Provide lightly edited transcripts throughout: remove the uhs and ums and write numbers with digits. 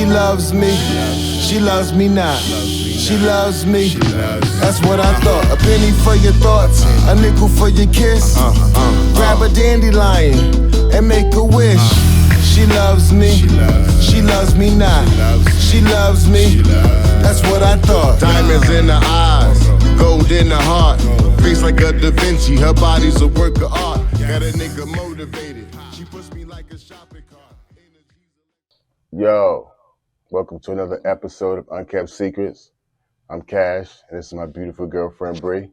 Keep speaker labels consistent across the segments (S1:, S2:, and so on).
S1: loves me. She loves me not. She loves me. That's what I thought. A penny for your thoughts, a nickel for your kiss. Grab a dandelion and make a wish. She loves me. She loves me not. She loves me. That's what I thought. Diamonds in the eyes, gold in the heart. Face like a Da Vinci, her body's a work of art. Got a nigga motivated. She puts me like a shopping cart. Yo, welcome to another episode of Unkept Secrets. I'm Kash, and this is my beautiful girlfriend Bry.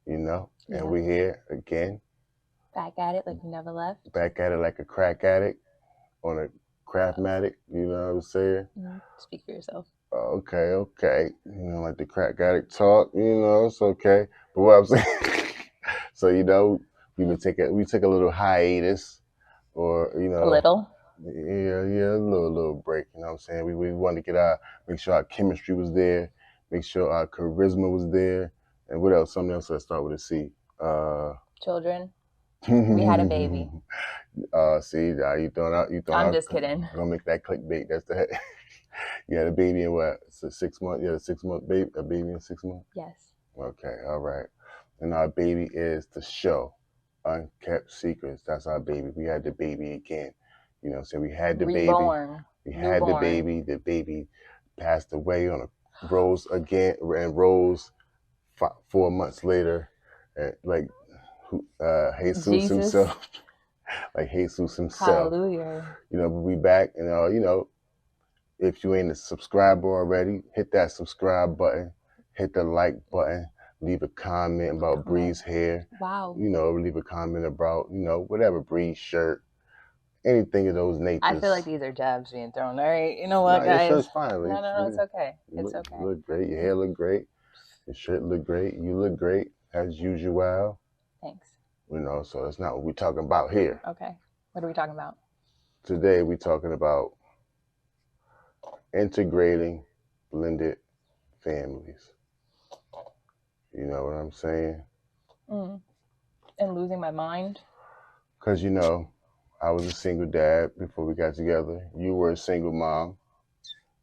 S1: And we're here again.
S2: Back at it like we never left.
S1: Back at it like a crack addict on a craftmatic, you know what I'm saying?
S2: Speak for yourself.
S1: Okay. Like the crack addict talk, it's okay. But what I'm saying, so we took a little hiatus, or
S2: a little.
S1: Yeah, a little break. You know what I'm saying? We wanted to make sure our chemistry was there, make sure our charisma was there, and what else? Something else. Let's start with a C.
S2: Children. We had a baby.
S1: See, you throwing
S2: I'm
S1: out,
S2: just kidding.
S1: Don't make that clickbait. That's the. You had a baby in what? So 6 months. You had a 6 month baby. A baby in 6 months.
S2: Yes.
S1: Okay. All right. And our baby is the show, Unkept Secrets. That's our baby. We had the baby again. You know, so we had the
S2: Reborn.
S1: baby. We had the baby. The baby passed away on a rose again, and rose 4 months later, and like Jesus himself, like Jesus himself.
S2: Hallelujah.
S1: But we back, and if you ain't a subscriber already, hit that subscribe button, hit the like button, leave a comment about Bry's hair.
S2: Wow.
S1: Leave a comment about whatever, Bry's shirt. Anything of those natures.
S2: I feel like these are jabs being thrown. All right, you know what, guys?
S1: Your shirt's fine.
S2: No, it's okay. It's
S1: okay.
S2: okay.
S1: You look great. Your hair look great. Your shirt look great. You look great as usual.
S2: Thanks.
S1: So that's not what we're talking about here.
S2: Okay. What are we talking about?
S1: Today we're talking about integrating blended families. You know what I'm saying?
S2: And losing my mind.
S1: Because I was a single dad before we got together. You were a single mom,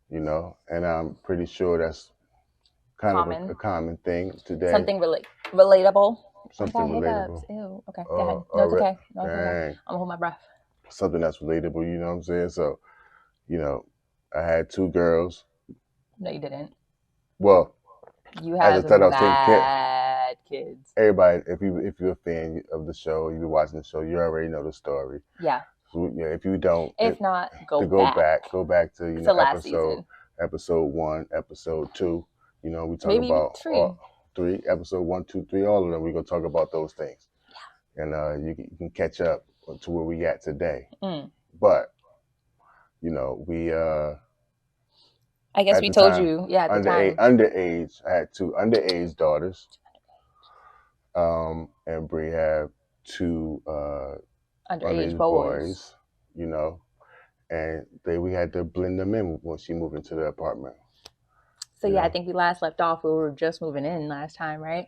S1: and I'm pretty sure that's kind of a common thing today.
S2: Something relatable.
S1: Something relatable.
S2: Ew. Okay, go ahead. No, it's okay. No, it's okay. I'm gonna hold my breath.
S1: Something that's relatable, you know what I'm saying? So, I had 2 girls.
S2: No, you didn't.
S1: Well,
S2: you had bad kids.
S1: Everybody, if you're a fan of the show, you've been watching the show, you already know the story.
S2: Yeah.
S1: So, if you don't,
S2: go back.
S1: Go back to
S2: last season.
S1: Episode 1, episode 2. We talk
S2: maybe
S1: about
S2: 3,
S1: episode 1, 2, 3, all of them. We're gonna talk about those things. Yeah. And you can catch up to where we at today. But we
S2: I guess we told you, at the time.
S1: Underage. I had 2 underage daughters. And Bry had 2 underage boys. And we had to blend them in when she moved into the apartment.
S2: So I think we last left off. We were just moving in last time, right?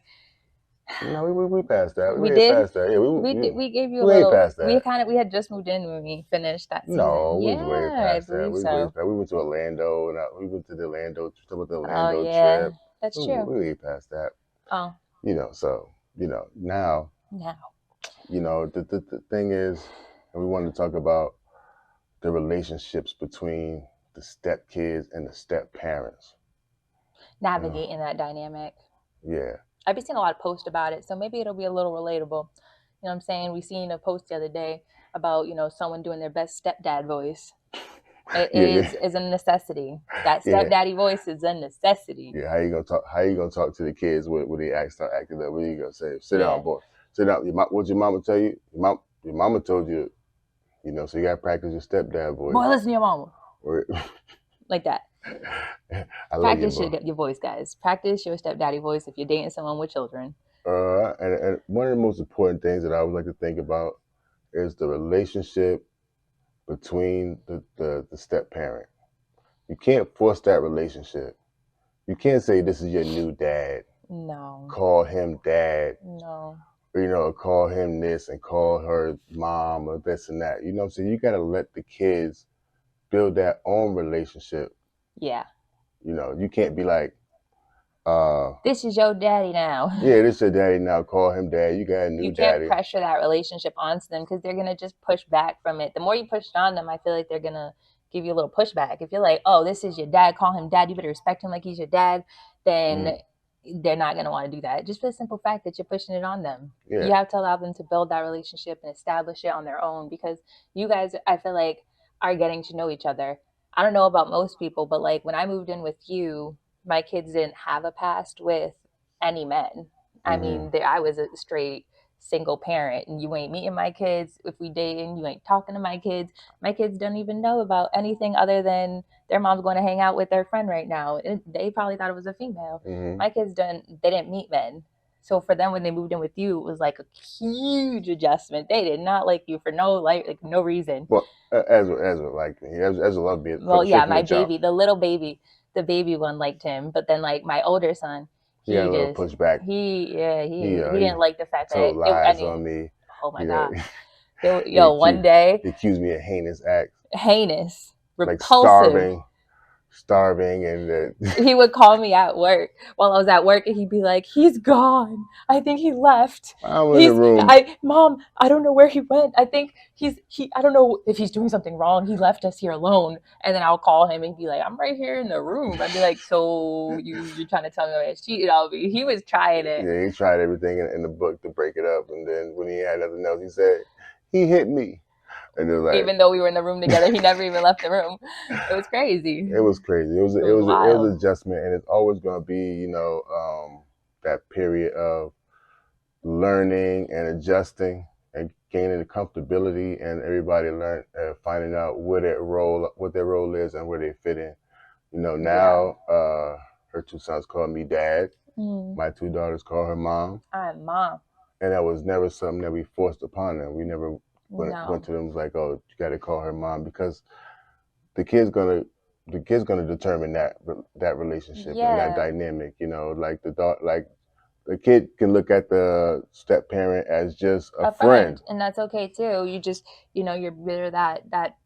S1: No, we passed that.
S2: We did.
S1: Past that. Yeah,
S2: we gave you a little.
S1: Past that.
S2: We had just moved in when we finished that season.
S1: No, we was way past that.
S2: We
S1: went to Orlando, and we went to the Orlando
S2: trip. That's true.
S1: We way past that.
S2: Oh.
S1: So now. The thing is, and we wanted to talk about the relationships between the step kids and the step parents.
S2: Navigating that dynamic.
S1: Yeah.
S2: I've been seeing a lot of posts about it, so maybe it'll be a little relatable. You know what I'm saying? We seen a post the other day about, someone doing their best stepdad voice. It is a necessity. That stepdaddy voice is a necessity.
S1: Yeah, how you gonna talk to the kids when they start acting up? What are you gonna say? Sit down, boy. Sit down. What'd your mama tell you? Your mama told you, so you gotta practice your stepdad voice.
S2: Boy, listen to your mama. Like that. Practice your voice, guys. Practice your stepdaddy voice if you're dating someone with children.
S1: And one of the most important things that I would like to think about is the relationship between the step parent. You can't force that relationship. You can't say this is your new dad.
S2: No.
S1: Call him dad.
S2: No.
S1: Or, call him this and call her mom or this and that. You know what I'm saying? You got to let the kids
S3: build that own relationship.
S2: Yeah.
S3: You know, you can't be like,
S2: this is your daddy now.
S3: Yeah, this is your daddy now. Call him dad. You got a new daddy.
S2: You can't pressure that relationship onto them because they're going to just push back from it. The more you push it on them, I feel like they're going to give you a little pushback. If you're like, oh, this is your dad, call him dad, you better respect him like he's your dad, then they're not going to want to do that. Just for the simple fact that you're pushing it on them. Yeah. You have to allow them to build that relationship and establish it on their own because you guys, I feel like, are getting to know each other. I don't know about most people, but like when I moved in with you, my kids didn't have a past with any men. I mean, I was a straight single parent, and you ain't meeting my kids. If we dating, you ain't talking to my kids. My kids don't even know about anything other than their mom's going to hang out with their friend right now. They probably thought it was a female. My kids they didn't meet men. So for them, when they moved in with you, it was like a huge adjustment. They did not like you for no reason.
S3: Well, Ezra liked me. Ezra loved me.
S2: Well, yeah, my baby, the little baby, the baby one liked him, but then like my older son,
S3: he had a little pushback.
S2: He didn't like the fact that
S3: told lies on me.
S2: Oh my God. One day
S3: he accused me of heinous acts.
S2: Heinous, repulsive.
S3: Like starving, and
S2: he would call me at work while I was at work, and he'd be like, "He's gone. I think he left.
S3: I was in the room.
S2: Mom, I don't know where he went. I think I don't know if he's doing something wrong. He left us here alone." And then I'll call him, and he'd be like, "I'm right here in the room." I'd be like, "So you're trying to tell me I cheated on me?" He was trying it.
S3: Yeah, he tried everything in the book to break it up, and then when he had nothing else, he said, "He hit me." And it was like,
S2: even though we were in the room together, he never even left the room. It was crazy.
S3: It was crazy. It was an adjustment, and it's always going to be, that period of learning and adjusting and gaining the comfortability, and everybody finding out what their role is and where they fit in. Now her two sons call me dad. My two daughters call her mom.
S2: I'm mom.
S3: And that was never something that we forced upon them. We never went to them like, oh, you got to call her mom, because the kid's gonna determine that relationship and that dynamic. Like the kid can look at the step parent as just a friend,
S2: and that's okay too. You just you're bitter that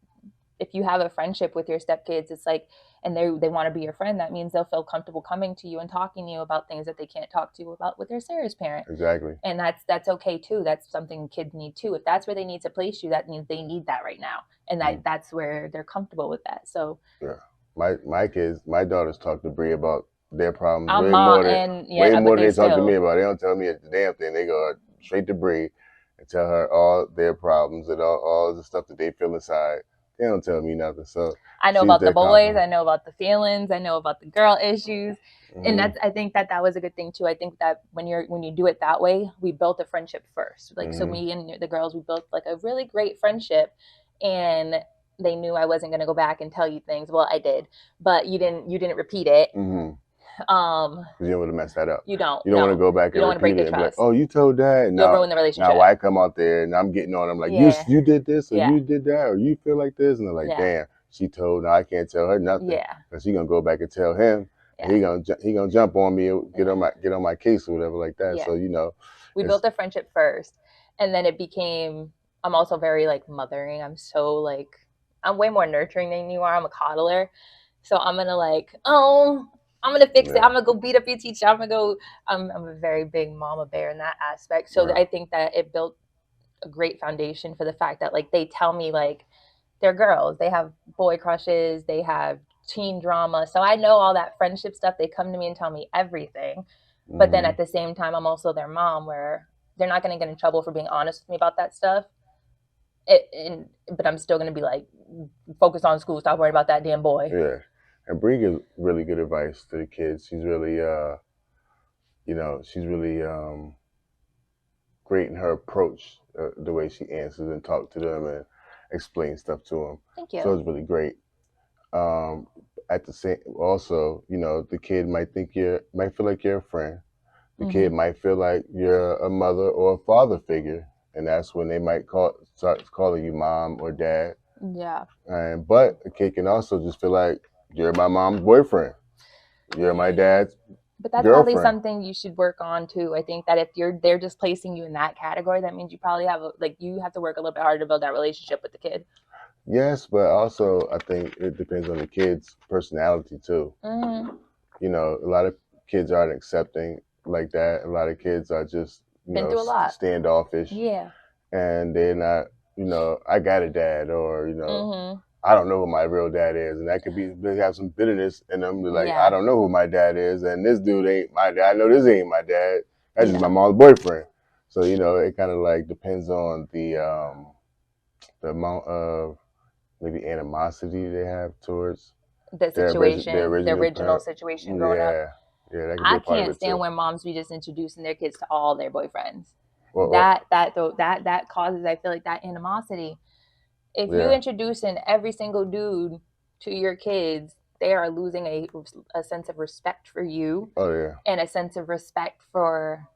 S2: if you have a friendship with your stepkids, it's like, and they want to be your friend, that means they'll feel comfortable coming to you and talking to you about things that they can't talk to you about with their serious parent.
S3: Exactly.
S2: And that's okay too. That's something kids need too. If that's where they need to place you, that means they need that right now, and that's where they're comfortable with that. So
S3: yeah, my daughters talk to Bree about their problems way more than they talk to me about. They don't tell me a damn thing. They go straight to Bree and tell her all their problems and all the stuff that they feel inside. They don't tell me nothing. So
S2: I know about the boys. I know about the feelings. I know about the girl issues. And I think that was a good thing too. I think that when you do it that way, we built a friendship first. Like, so me and the girls, we built like a really great friendship, and they knew I wasn't going to go back and tell you things. Well, I did, but you didn't repeat it.
S3: You don't want to mess that up.
S2: You don't
S3: want to go back and repeat it and be like, oh, you told that.
S2: You'll ruin the relationship.
S3: Now I come out there and I'm getting on them like, you did this, or you did that, or you feel like this, and they're like, damn, she told. Now I can't tell her nothing.
S2: Yeah,
S3: because she's gonna go back and tell him. And he gonna jump on me, get on my case or whatever like that. Yeah. So
S2: we built a friendship first, and then it became. I'm also very like mothering. I'm way more nurturing than you are. I'm a coddler, so I'm gonna fix it. I'm gonna go beat up your teacher. I'm a very big mama bear in that aspect. So I think that it built a great foundation for the fact that like they tell me like they're girls. They have boy crushes. They have teen drama. So I know all that friendship stuff. They come to me and tell me everything. But then at the same time, I'm also their mom, where they're not gonna get in trouble for being honest with me about that stuff. But I'm still gonna be like, focus on school. Stop worrying about that damn boy.
S3: Yeah. And Bree gives really good advice to the kids. She's really, great in her approach, the way she answers and talks to them and explains stuff to them.
S2: Thank you.
S3: So it's really great. At the same, also, the kid might feel like you're a friend. The kid might feel like you're a mother or a father figure, and that's when they might start calling you mom or dad.
S2: Yeah.
S3: But a kid can also just feel like, you're my mom's boyfriend. You're my dad's
S2: But that's
S3: girlfriend.
S2: Probably something you should work on too. I think that if they're just placing you in that category, that means you probably you have to work a little bit harder to build that relationship with the kid.
S3: Yes, but also I think it depends on the kid's personality too.
S2: Mm-hmm.
S3: You know, a lot of kids aren't accepting like that. A lot of kids are just,
S2: Been through a lot.
S3: standoffish.
S2: Yeah.
S3: And they're not, I got a dad, or,
S2: Mm-hmm.
S3: I don't know who my real dad is. And that could be, they have some bitterness in them. They're like,
S2: Yeah.
S3: I don't know who my dad is. And this dude ain't my dad. I know this ain't my dad. That's
S2: Yeah.
S3: just my mom's boyfriend. So, it kind of like depends on the amount of maybe animosity they have towards
S2: The situation, the original
S3: parent.
S2: situation growing up.
S3: Yeah, that could be
S2: I
S3: a part of
S2: can't
S3: it
S2: stand
S3: too.
S2: when moms be just introducing their kids to all their boyfriends.
S3: Well,
S2: that causes, I feel like, that animosity. If you introduce in every single dude to your kids, they are losing a sense of respect for you.
S3: Oh yeah.
S2: And a sense of respect for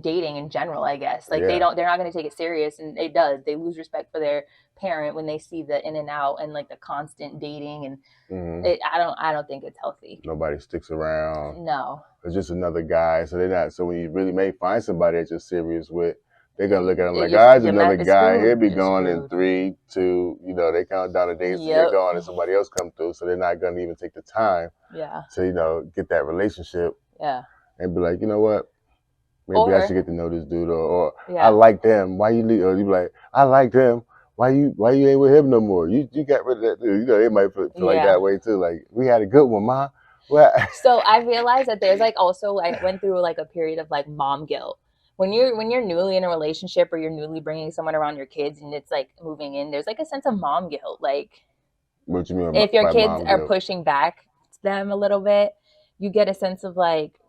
S2: dating in general, I guess. Like they're not going to take it serious, and they lose respect for their parent when they see the in and out and like the constant dating, and I don't think it's healthy.
S3: Nobody sticks around.
S2: No,
S3: it's just another guy. So they're not. So when you really may find somebody that you're serious with, they're gonna look at him like, just another guy. He'll be gone in 3, 2. They count down the days and you're gone, and somebody else come through. So they're not gonna even take the time to get that relationship.
S2: Yeah,
S3: and be like, you know what? Maybe I should get to know this dude, or I liked him. Why you leave? Or you be like, I liked him. Why you ain't with him no more? You got rid of that dude. They might feel like that way too. Like, we had a good one, Ma.
S2: So I realized that there's like also, I went through like a period of like mom guilt. When you're newly in a relationship, or you're newly bringing someone around your kids and it's like moving in, there's like a sense of mom guilt. Like,
S3: what you mean
S2: if your kids are pushing back them a little bit, you get a sense of like,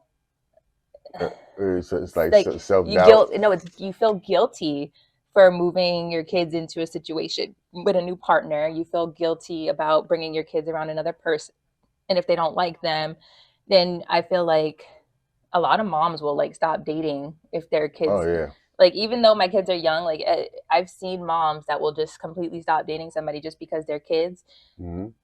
S3: it's like self-doubt.
S2: You feel guilty for moving your kids into a situation with a new partner. You feel guilty about bringing your kids around another person. And if they don't like them, then I feel like a lot of moms will like stop dating if their kids.
S3: Oh yeah.
S2: Like, even though my kids are young, like I've seen moms that will just completely stop dating somebody just because their kids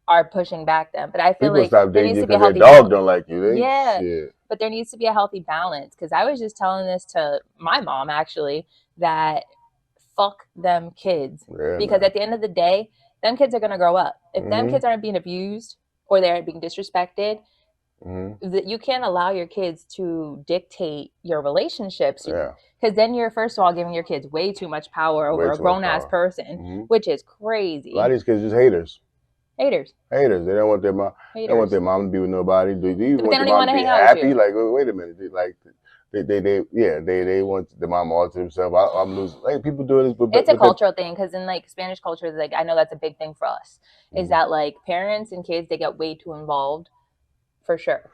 S2: are pushing back them. But I feel like
S3: stop dating you because their dog don't like you.
S2: But there needs to be a healthy balance. Because I was just telling this to my mom, actually, that fuck them kids. Because at the end of the day, them kids are gonna grow up. If them kids aren't being abused or they're being disrespected, that you can't allow your kids to dictate your relationships. Because then you're, first of all, giving your kids way too much power over a grown-ass person, which is crazy.
S3: A lot of these kids are just haters.
S2: Haters.
S3: They don't want their mom. They don't want their mom to be with nobody. Do you even want
S2: their
S3: mom
S2: to
S3: be happy? Like, wait a minute. They want the mom all to themselves. I'm losing. Like, people do this.
S2: It's a cultural thing, because in like Spanish culture, like, I know that's a big thing for us. Is that like parents and kids, they get way too involved, for sure.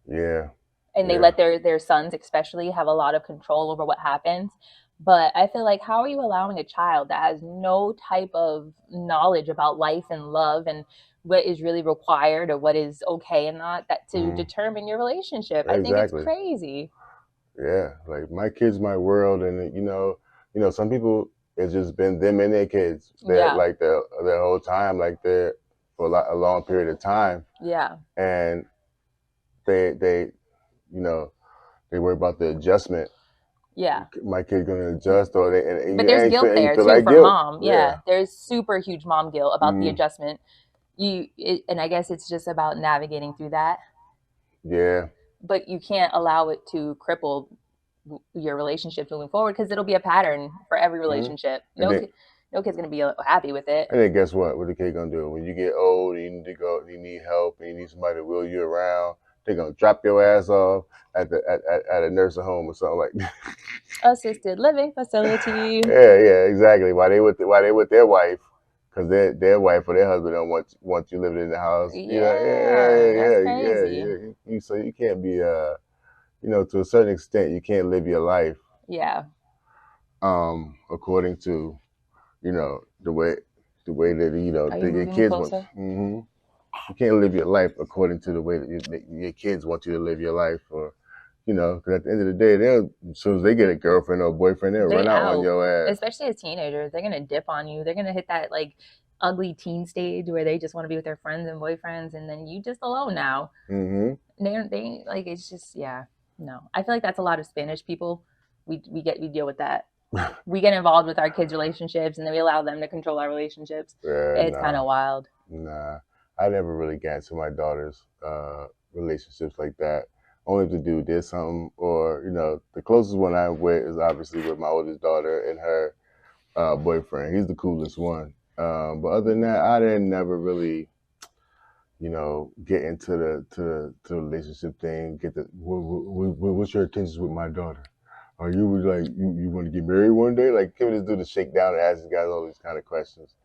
S3: Yeah.
S2: And they let their sons especially have a lot of control over what happens. But I feel like, how are you allowing a child that has no type of knowledge about life and love and what is really required or what is okay and not, that to determine your relationship? I think it's crazy.
S3: Yeah, like, my kids, my world, and some people, it's just been them and their kids. They're like their whole time, like they're for a long period of time.
S2: Yeah.
S3: And they worry about the adjustment.
S2: Yeah.
S3: My kid's gonna adjust, or
S2: but there's guilt there too for mom. Yeah, there's super huge mom guilt about the adjustment. And I guess it's just about navigating through that.
S3: Yeah.
S2: But you can't allow it to cripple your relationship moving forward, because it'll be a pattern for every relationship. No kid's gonna be happy with it.
S3: And then guess what? What the kid gonna do when you get old? And you need to go. You need help, and you need somebody to wheel you around. They're gonna drop your ass off at a nursing home or something like that.
S2: Assisted living facility.
S3: Yeah, exactly. Why they with their wife? Because their wife or their husband don't want you living in the house.
S2: That's crazy.
S3: So you can't be to a certain extent, you can't live your life.
S2: Yeah.
S3: According to, the way that your kids want. You can't live your life according to the way that your kids want you to live your life, or, because at the end of the day, as soon as they get a girlfriend or a boyfriend, they'll run out on your ass.
S2: Especially as teenagers, they're gonna dip on you. They're gonna hit that like ugly teen stage where they just want to be with their friends and boyfriends, and then you just alone now. They like, it's just no. I feel like that's a lot of Spanish people. We deal with that we get involved with our kids' relationships and then we allow them to control our relationships.
S3: Yeah,
S2: it's kind of wild.
S3: Nah, I never really got into my daughter's relationships like that. Only if the dude did something, or the closest one I'm with is obviously with my oldest daughter and her boyfriend. He's the coolest one. But other than that, I didn't never really, get into the relationship thing. What's your intentions with my daughter? Are you like you want to get married one day? Like, can we just do the shakedown and ask these guys all these kind of questions?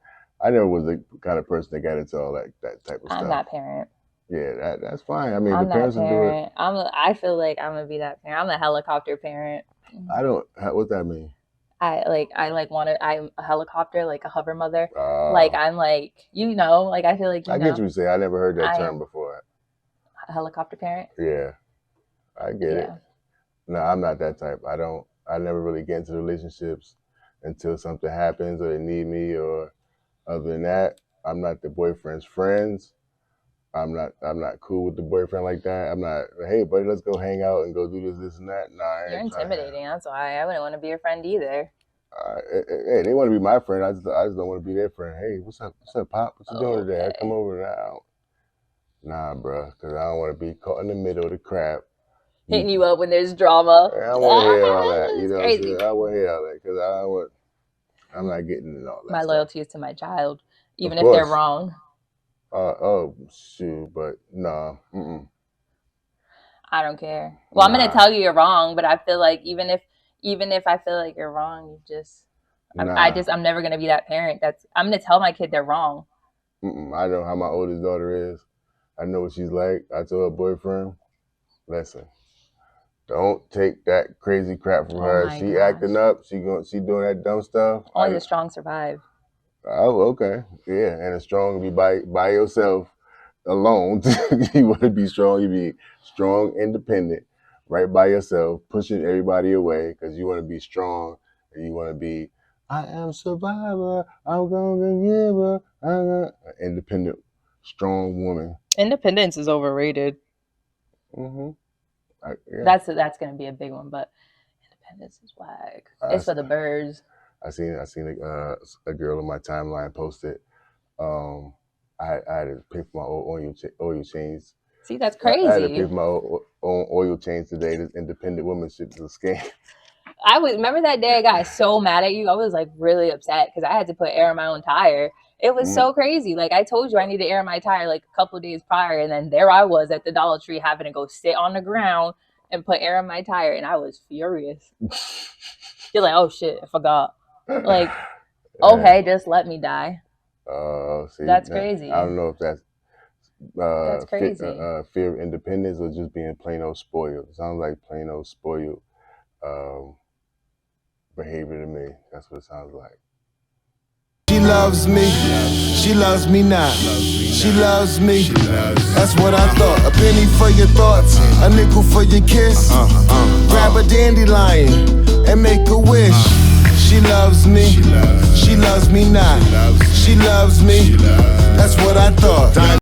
S3: I never was the kind of person that got into all that type of stuff.
S2: I'm that parent.
S3: Yeah, that's fine. I mean,
S2: I'm
S3: the parents will do it.
S2: I feel like I'm gonna be that parent. I'm a helicopter parent.
S3: I don't. What's that mean?
S2: I'm a helicopter, like a hover mother. Like I'm like, like I feel like
S3: I get what you say. I never heard that term before.
S2: A helicopter parent?
S3: Yeah. I get it. No, I'm not that type. I never really get into relationships until something happens or they need me, or other than that, I'm not the boyfriend's friends. I'm not cool with the boyfriend like that. I'm not, hey buddy, let's go hang out and go do this and that. Nah,
S2: you're intimidating. That's why I wouldn't want to be your friend either.
S3: Hey, they want to be my friend. I just don't want to be their friend. Hey, what's up, Pop? What you doing today? I come over now. Nah, bro, because I don't want to be caught in the middle of the crap.
S2: Hitting you up when there's drama.
S3: I don't want to hear all that. You know what I'm saying? I want to hear all that because I'm not getting into all that.
S2: My loyalty is to my child, even if they're wrong.
S3: Oh shoot, but no.
S2: I don't care. Well, I'm gonna tell you you're wrong, but I feel like even if I feel like you're wrong, I'm never gonna be that parent. I'm gonna tell my kid they're wrong.
S3: I know how my oldest daughter is. I know what she's like. I told her boyfriend, listen, don't take that crazy crap from her. She acting up. She doing that dumb stuff.
S2: Only the strong survive.
S3: Oh, okay. Yeah, and it's strong to be by yourself alone. You want to be strong. You be strong, independent, right by yourself, pushing everybody away because you want to be strong and you want to be, I am survivor. I'm gonna give her. Independent, strong woman.
S2: Independence is overrated.
S3: Yeah.
S2: That's gonna be a big one, but independence is whack. It's for the birds.
S3: I seen a girl on my timeline posted. I had to pay for my oil change.
S2: See, that's crazy.
S3: I had to pay for my own oil change today. This independent woman shit is a scam.
S2: I remember that day I got so mad at you. I was like really upset because I had to put air in my own tire. It was so crazy. Like I told you I needed air in my tire like a couple of days prior, and then there I was at the Dollar Tree having to go sit on the ground and put air in my tire, and I was furious. You're like, oh shit, I forgot. Like, okay, just let me die.
S3: See,
S2: that's crazy.
S3: I don't know if that's
S2: crazy.
S3: Fear of independence or just being plain old spoiled. It sounds like plain old spoiled behavior to me. That's what it sounds like.
S1: She loves me. She loves me not. She loves me. That's what I thought. A penny for your thoughts, a nickel for your kiss. Grab a dandelion and make a wish. She loves me. She loves me not. She loves me. That's what I thought.